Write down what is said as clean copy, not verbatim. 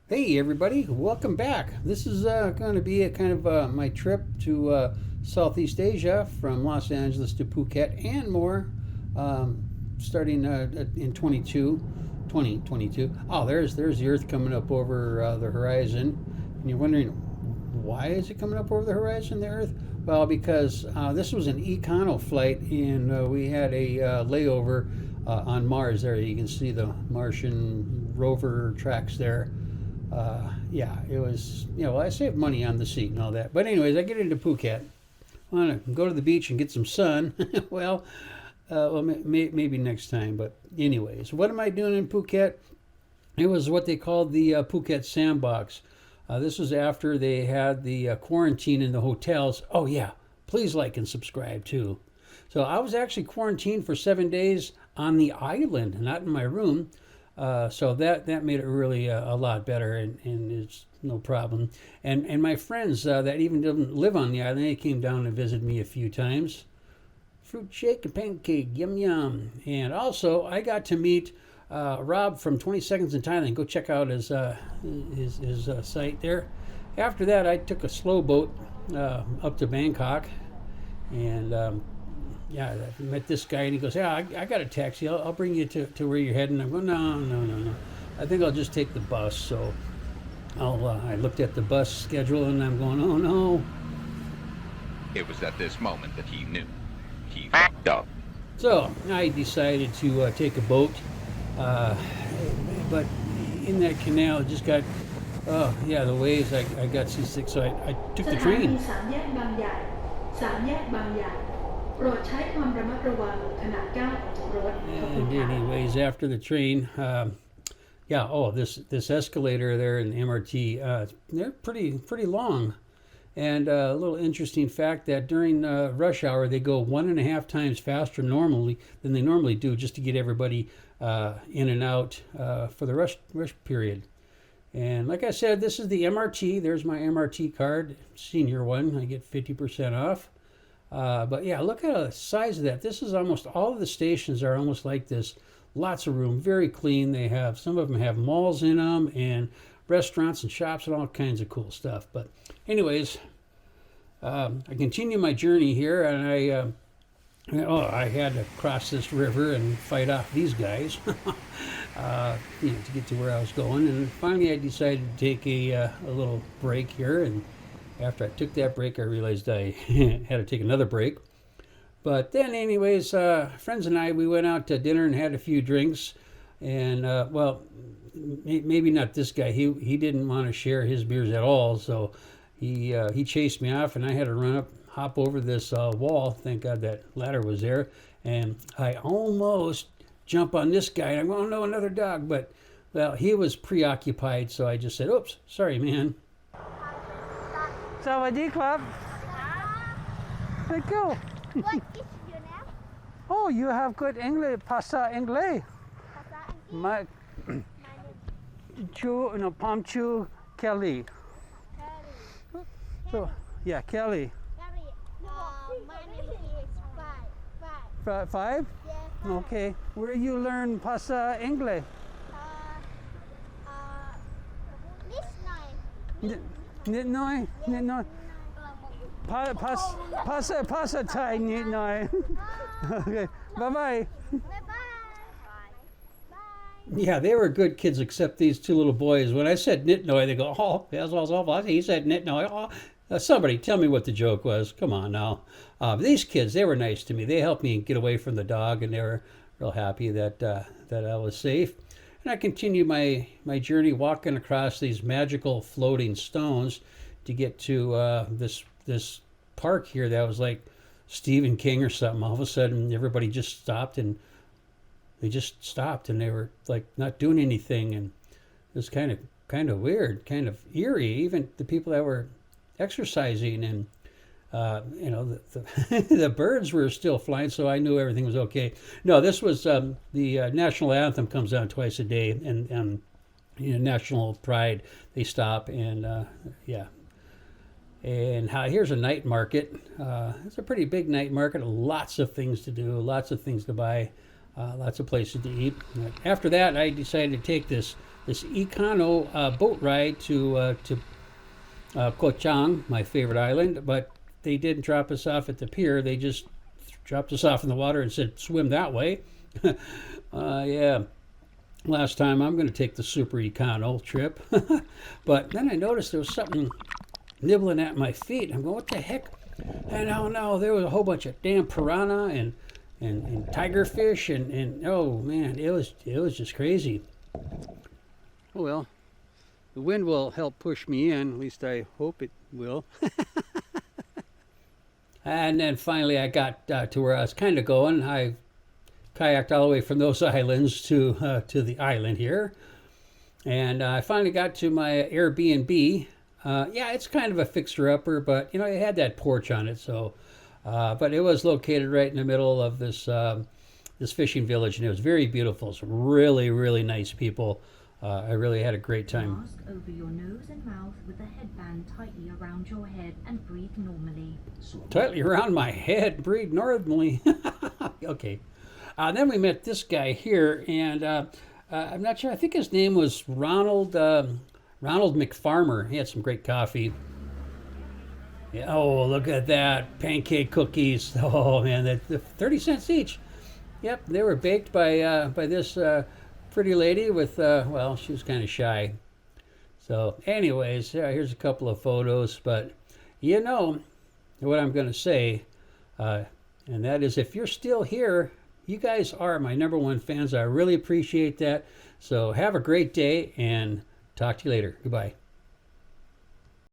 Hey everybody, welcome back. This is going to be a kind of my trip to Southeast Asia from Los Angeles to Phuket and more, starting in 2022. Oh, there's the Earth coming up over the horizon, and you're wondering why is it coming up over the horizon, the Earth? Well, because this was an econo flight, and we had a layover on Mars. There, you can see the Martian rover tracks there. Yeah, it was, I saved money on the seat and all that. But anyways, I get into Phuket. I want to go to the beach and get some sun. well, maybe next time. But anyways, what am I doing in Phuket? It was what they called the Phuket Sandbox. This was after they had the quarantine in the hotels. Oh yeah, please like and subscribe too. So I was actually quarantined for 7 days on the island, not in my room. So that made it really a lot better, and it's no problem. And my friends that even didn't live on the island, they came down and visited me a few times. Fruit shake and pancake, yum yum. And also, I got to meet Rob from 20 Seconds in Thailand. Go check out his site there. After that, I took a slow boat up to Bangkok, and yeah, I met this guy, and he goes, "Yeah, I got a taxi. I'll bring you to where you're heading." I'm going, "No, no, no, no. I think I'll just take the bus." So I looked at the bus schedule, and I'm going, "Oh no." It was at this moment that he knew. He fucked up. So I decided to take a boat, uh, but in that canal, it just got, oh yeah, the waves. I got seasick, so I took the สถานี train. 3แยกบางใหญ่ 3 แยกบางใหญ่ โปรดใช้ความระมัดระวังขณะก้าวออกจากรถ Anyways, after the train, yeah. Oh, this escalator there in the MRT, they're pretty long. And a little interesting fact that during rush hour they go 1.5 times faster normally than they normally do, just to get everybody in and out for the rush period. And like I said, this is the MRT. There's my MRT card, senior one. I get 50% off. But yeah, look at the size of that. This is almost all of the stations are almost like this. Lots of room, very clean. They have, some of them have malls in them and restaurants and shops and all kinds of cool stuff. But anyways, I continue my journey here, and I had to cross this river and fight off these guys, to get to where I was going. And finally, I decided to take a little break here. And after I took that break, I realized I had to take another break. But then, anyways, friends and I, we went out to dinner and had a few drinks. And well, maybe not this guy. He didn't want to share his beers at all, so he chased me off, and I had to hop over this wall. Thank God that ladder was there, and I almost jump on this guy. And I'm going, "Oh no, another dog!" But well, he was preoccupied, so I just said, "Oops, sorry, man." สวัสดีครับ Thank you. What is your name? Oh, you have good English, Pasa English. My My name Chu, no, Pamchu Kelly. is Harry. So yeah, Kelly. Harry. My name is Five. Five? Yeah, Five. Okay. Where you learn Pasa English? Uh, this nine. Nit noi. Pasa Thai nit noi. Okay. Bye bye. Bye bye. Bye. Yeah, they were good kids, except these two little boys. When I said Nitnoy, they go, "Oh, that's awful." He said Nitnoy. Oh, somebody tell me what the joke was. Come on now. These kids, they were nice to me. They helped me get away from the dog, and they were real happy that I was safe. And I continued my journey, walking across these magical floating stones to get to this park here that was like Stephen King or something. All of a sudden, everybody just stopped, and they just stopped, and they were like not doing anything, and it was kind of weird, kind of eerie. Even the people that were exercising, and the birds were still flying, so I knew everything was okay. No, this was the national anthem comes on twice a day, and national pride. They stop, and yeah. And here's a night market. It's a pretty big night market. Lots of things to do, lots of things to buy, lots of places to eat. After that, I decided to take this this econo boat ride to Chang, my favorite island, but they didn't drop us off at the pier. They just dropped us off in the water and said, swim that way. Yeah, last time I'm going to take the super econo trip. But then I noticed there was something nibbling at my feet. I'm going, what the heck? And oh no, there was a whole bunch of damn piranha and tiger fish and oh man, it was just crazy. Oh well, the wind will help push me in, at least I hope it will. And then finally I got to where I was kind of going. I kayaked all the way from those islands to the island here. And I finally got to my Airbnb. Yeah, it's kind of a fixer-upper, but you know, it had that porch on it, so. But it was located right in the middle of this this fishing village, and it was very beautiful. Some really, really nice people. I really had a great time. Mask over your nose and mouth with the headband tightly around your head and breathe normally. Tightly around my head, breathe normally. Okay. Then we met this guy here, and I'm not sure. I think his name was Ronald McFarmer. He had some great coffee. Yeah, oh, look at that. Pancake cookies. Oh, man, they're 30 cents each. Yep, they were baked by this pretty lady with, well, she was kind of shy. So, anyways, here's a couple of photos. But, you know what I'm going to say, and that is if you're still here, you guys are my #1 fans. I really appreciate that. So, have a great day, and talk to you later. Goodbye.